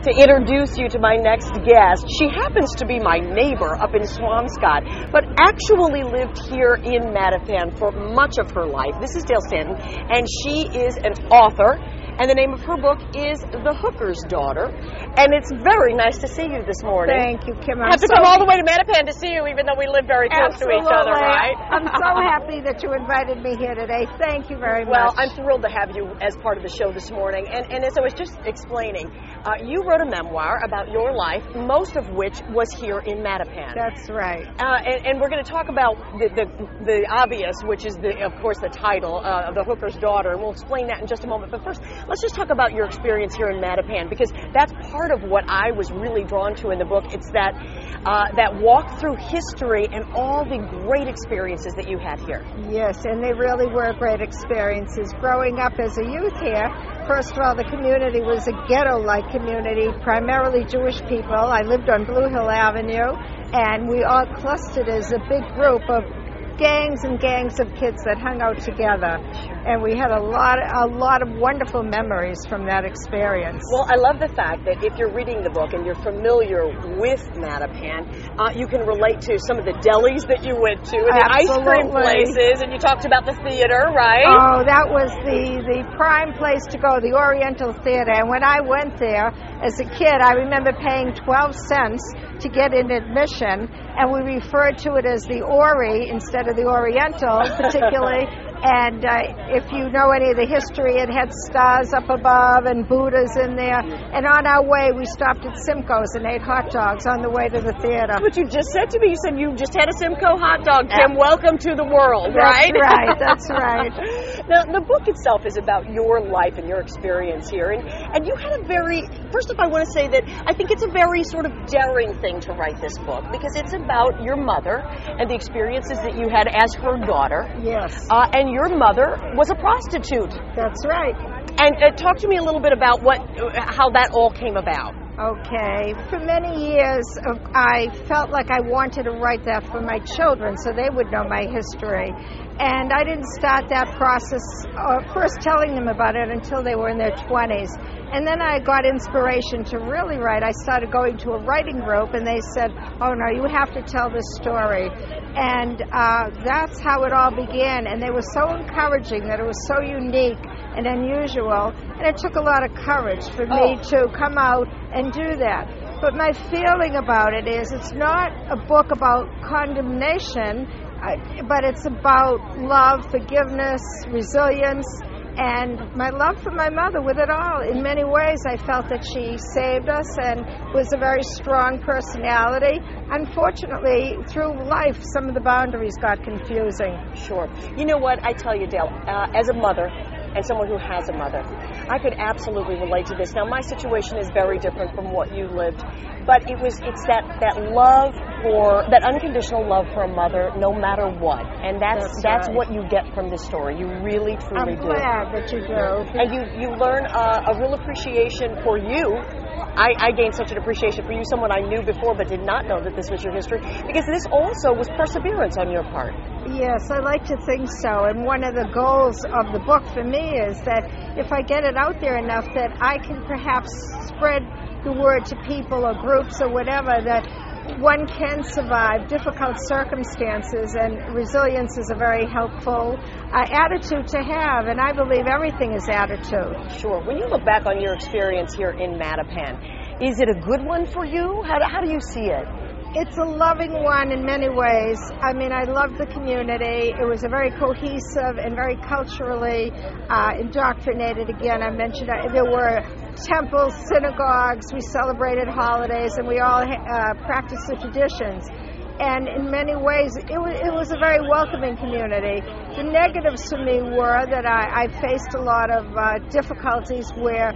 to introduce you to my next guest. She happens to be my neighbor up in Swampscott, but actually lived here in Mattapan for much of her life. This is Dale Stanten, and she is an author. And the name of her book is The Hooker's Daughter. And it's very nice to see you this morning. Thank you, Kim. I have to come all the way to Mattapan to see you, even though we live very close to each other, right? I'm so happy that you invited me here today. Thank you very much. Well, I'm thrilled to have you as part of the show this morning. And as I was just explaining, you wrote a memoir about your life, most of which was here in Mattapan. That's right. And we're going to talk about the obvious, which is, of course, the title, The Hooker's Daughter. And we'll explain that in just a moment. But first, let's just talk about your experience here in Mattapan, because that's part of what I was really drawn to in the book. It's that walk through history and all the great experiences that you had here. Yes, and they really were great experiences. Growing up as a youth here, first of all, the community was a ghetto-like community, primarily Jewish people. I lived on Blue Hill Avenue, and we all clustered as a big group of gangs and gangs of kids that hung out together, and we had a lot of wonderful memories from that experience. Well, I love the fact that if you're reading the book and you're familiar with Mattapan, you can relate to some of the delis that you went to, and the ice cream places, and you talked about the theater, right? Oh, that was the prime place to go, the Oriental Theater. And when I went there as a kid, I remember paying 12 cents to get in admission, and we referred to it as the Ori instead of the Oriental, particularly. And if you know any of the history, it had stars up above and Buddhas in there. And on our way, we stopped at Simcoe's and ate hot dogs on the way to the theater. What you just said to me, you said you just had a Simcoe hot dog, Kim. Welcome to the world, right? That's right, that's right. Now, the book itself is about your life and your experience here. And you had a very, first off, I want to say that I think it's a very sort of daring thing to write this book, because it's about your mother and the experiences that you had as her daughter. Yes. And your mother was a prostitute. That's right. And talk to me a little bit about how that all came about. Okay. For many years, I felt like I wanted to write that for my children so they would know my history. And I didn't start that process, first telling them about it, until they were in their 20s. And then I got inspiration to really write. I started going to a writing group, and they said, oh, no, you have to tell this story. And that's how it all began. And they were so encouraging that it was so unique and unusual. And it took a lot of courage for me to come out and do that. But my feeling about it is it's not a book about condemnation, but it's about love, forgiveness, resilience, and my love for my mother with it all. In many ways, I felt that she saved us and was a very strong personality. Unfortunately, through life, some of the boundaries got confusing. Sure. You know what? I tell you, Dale, as a mother, and someone who has a mother, I could absolutely relate to this. Now, my situation is very different from what you lived, but it's that love that unconditional love for a mother, no matter what, and that's right. What you get from this story. You really, truly do. I'm glad that you do. And you learn a real appreciation for you. I gained such an appreciation for you, someone I knew before but did not know that this was your history, because this also was perseverance on your part. Yes, I like to think so. And one of the goals of the book for me is that if I get it out there enough, that I can perhaps spread the word to people or groups or whatever, that one can survive difficult circumstances, and resilience is a very helpful attitude to have, and I believe everything is attitude. Sure. When you look back on your experience here in Mattapan, is it a good one for you? How do you see it? It's a loving one in many ways. I mean, I loved the community. It was a very cohesive and very culturally indoctrinated. Again, I mentioned there were temples, synagogues, we celebrated holidays, and we all practiced the traditions. And in many ways, it was a very welcoming community. The negatives for me were that I faced a lot of difficulties where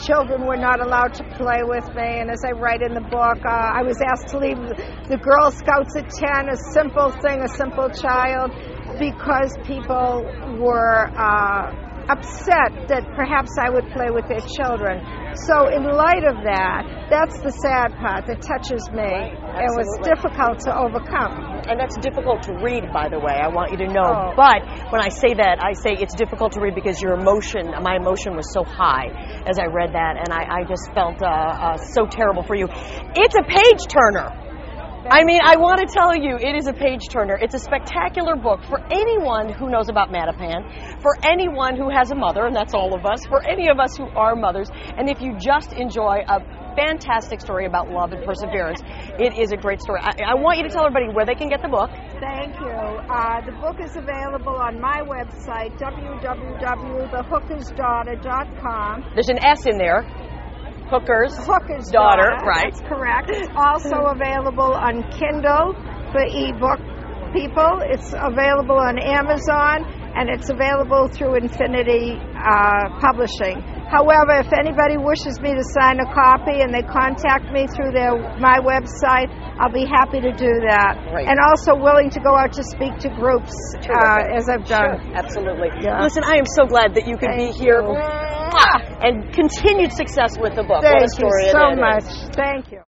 children were not allowed to play with me. And as I write in the book, I was asked to leave the Girl Scouts at 10, a simple thing, a simple child, because people were upset that perhaps I would play with their children. So in light of that, that's the sad part that touches me. Right. It was difficult to overcome. and that's difficult to read, by the way, I want you to know. Oh. But when I say that, I say it's difficult to read because my emotion was so high as I read that, and I just felt so terrible for you. It's a page turner. I mean, I want to tell you, it is a page turner. It's a spectacular book for anyone who knows about Mattapan, for anyone who has a mother, and that's all of us, for any of us who are mothers, and if you just enjoy a fantastic story about love and perseverance, it is a great story. I want you to tell everybody where they can get the book. Thank you. The book is available on my website, www.thehookersdaughter.com. There's an S in there. Hooker's Daughter, right? That's correct. It's also available on Kindle for ebook people. It's available on Amazon, and it's available through Infinity Publishing. However, if anybody wishes me to sign a copy and they contact me through my website, I'll be happy to do that. Right. And also willing to go out to speak to groups as I've done. Sure, absolutely. Yeah. Listen, I am so glad that you could be here. And continued success with the book. What a Thank story you so it is. much. Thank you.